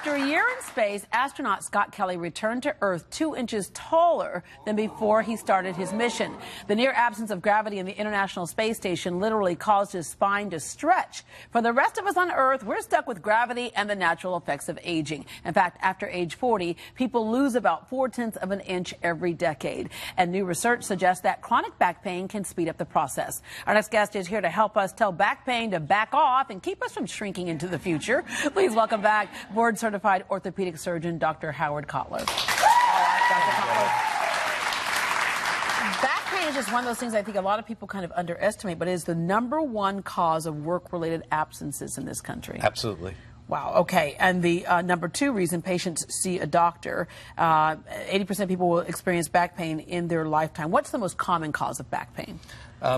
After a year in space, astronaut Scott Kelly returned to Earth 2 inches taller than before he started his mission. The near absence of gravity in the International Space Station literally caused his spine to stretch. For the rest of us on Earth, we're stuck with gravity and the natural effects of aging. In fact, after age 40, people lose about 0.4 of an inch every decade. And new research suggests that chronic back pain can speed up the process. Our next guest is here to help us tell back pain to back off and keep us from shrinking into the future. Please welcome back board-certified orthopedic surgeon, Dr. Howard Cotler. Dr. Cotler. Back pain is just one of those things I think a lot of people kind of underestimate, but it is the #1 cause of work-related absences in this country. Absolutely. Wow. Okay. And the #2 reason patients see a doctor, 80% of people will experience back pain in their lifetime. What's the most common cause of back pain?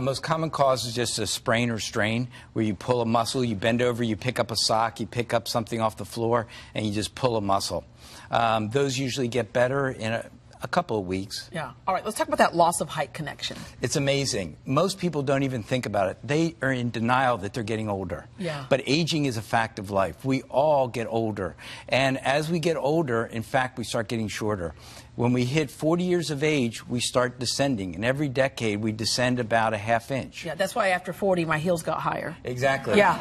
Most common cause is just a sprain or strain, where you pull a muscle, you bend over, you pick up a sock, you pick up something off the floor, and you just pull a muscle. Those usually get better in a couple of weeks. Yeah. All right. Let's talk about that loss of height connection. It's amazing. Most people don't even think about it. They are in denial that they're getting older. Yeah. But aging is a fact of life. We all get older. And as we get older, in fact, we start getting shorter. When we hit 40 years of age, we start descending. And every decade, we descend about a ½ inch. Yeah, that's why after 40, my heels got higher. Exactly. Yeah.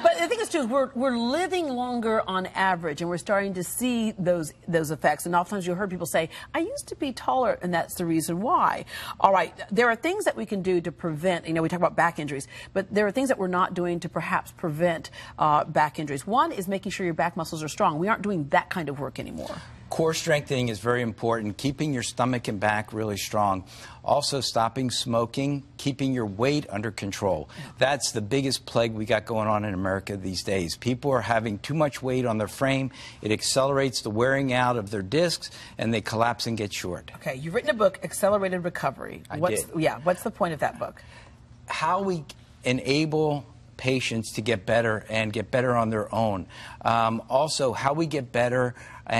But the thing is, too, is we're living longer on average, and we're starting to see those effects. And oftentimes you'll hear people say, I used to be taller, and that's the reason why. All right, there are things that we can do to prevent, we talk about back injuries, but there are things that we're not doing to perhaps prevent back injuries. One is making sure your back muscles are strong. We aren't doing that kind of work anymore. Core strengthening is very important, keeping your stomach and back really strong. Also stopping smoking, keeping your weight under control. That's the biggest plague we got going on in America these days. People are having too much weight on their frame. It accelerates the wearing out of their discs, and they collapse and get short. Okay, you've written a book, Accelerated Recovery. I did. Yeah, what's the point of that book? How we enable patients to get better and get better on their own. Also, how we get better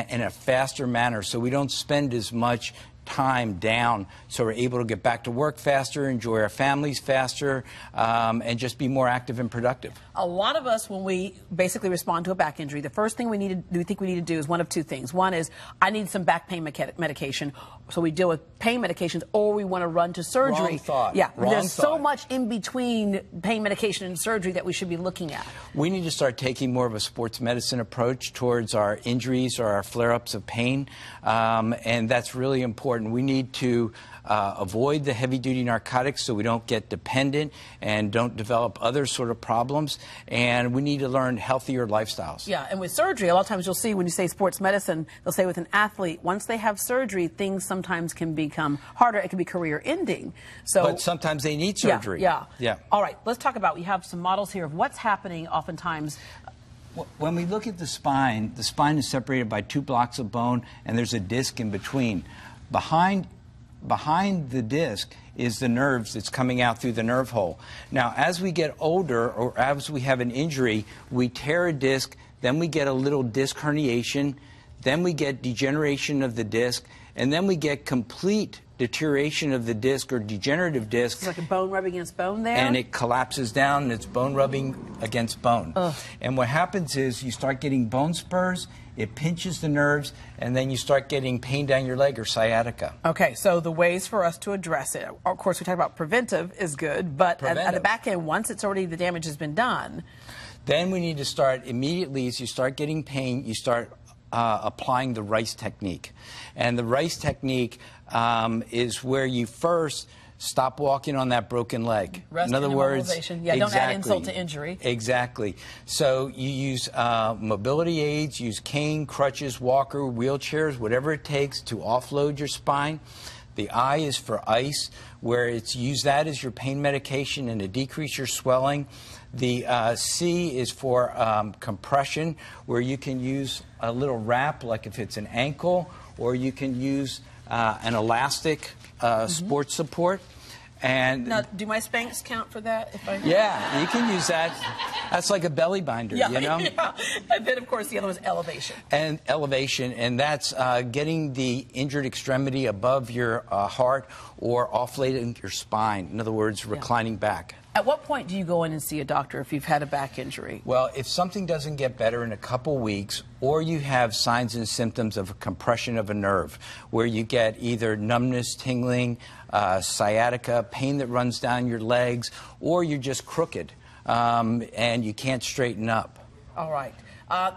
in a faster manner so we don't spend as much time down, so we're able to get back to work faster, enjoy our families faster, and just be more active and productive. A lot of us, when we basically respond to a back injury, the first thing we think we need to do is one of two things. One is, I need some back pain medication, so we deal with pain medications, or we want to run to surgery. Wrong thought. Yeah, Wrong there's thought. so much in between pain medication and surgery that we should be looking at. We need to start taking more of a sports medicine approach towards our injuries or our flare-ups of pain, and that's really important. We need to avoid the heavy-duty narcotics so we don't get dependent and don't develop other sort of problems, and we need to learn healthier lifestyles. Yeah, and with surgery, a lot of times you'll see when you say sports medicine, they'll say with an athlete, once they have surgery, things sometimes can become harder. It can be career-ending. But sometimes they need surgery. Yeah. Yeah. All right, let's talk about, we have some models here of what's happening oftentimes. When we look at the spine is separated by 2 blocks of bone, and there's a disc in between. Behind the disc is the nerves that's coming out through the nerve hole. Now, as we get older, or as we have an injury, we tear a disc, then we get a little disc herniation, then we get degeneration of the disc, and then we get complete deterioration of the disc or degenerative disc. It's like a bone rubbing against bone there? And it collapses down, and it's bone rubbing against bone. Ugh. And what happens is you start getting bone spurs, it pinches the nerves, and then you start getting pain down your leg or sciatica. Okay, so the ways for us to address it, of course, we talk about preventive is good, but at the back end, once it's already, the damage has been done. Then we need to start immediately, as you start getting pain, you start applying the Rice technique. And the Rice technique is where you first stop walking on that broken leg. Rest in other words, yeah, don't add insult to injury. Exactly. So you use mobility aids, use cane, crutches, walker, wheelchairs, whatever it takes to offload your spine. The I is for ice, where it's use that as your pain medication and to decrease your swelling. The C is for compression, where you can use a little wrap, like if it's an ankle, or you can use an elastic sports support. And now, do my Spanx count for that? Yeah, you can use that. That's like a belly binder, yeah, you know? Yeah. And then, of course, the other one is elevation. And elevation, and that's getting the injured extremity above your heart or offloading your spine. In other words, reclining back. At what point do you go in and see a doctor if you've had a back injury? Well, if something doesn't get better in a couple weeks, or you have signs and symptoms of a compression of a nerve, where you get either numbness, tingling, sciatica, pain that runs down your legs, or you're just crooked and you can't straighten up. All right.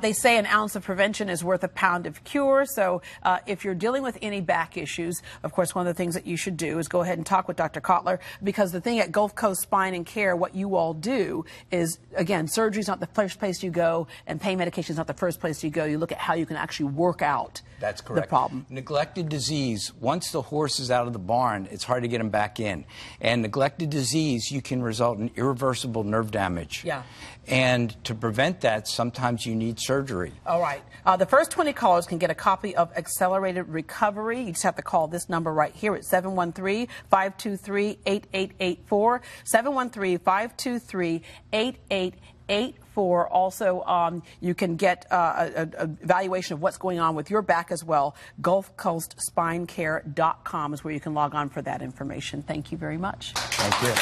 They say an ounce of prevention is worth a pound of cure. So if you're dealing with any back issues, of course, one of the things that you should do is go ahead and talk with Dr. Cotler, because the thing at Gulf Coast Spine and Care, what you all do is, again, surgery is not the first place you go, and pain medication is not the first place you go. You look at how you can actually work out That's correct. the problem. Neglected disease, once the horse is out of the barn, it's hard to get him back in. And neglected disease, you can result in irreversible nerve damage. Yeah. And to prevent that, sometimes you need surgery. All right. The first 20 callers can get a copy of Accelerated Recovery. You just have to call this number right here at 713-523-8884, 713-523-8884. Also, you can get an evaluation of what's going on with your back as well. GulfCoastSpineCare.com is where you can log on for that information. Thank you very much. Thank you.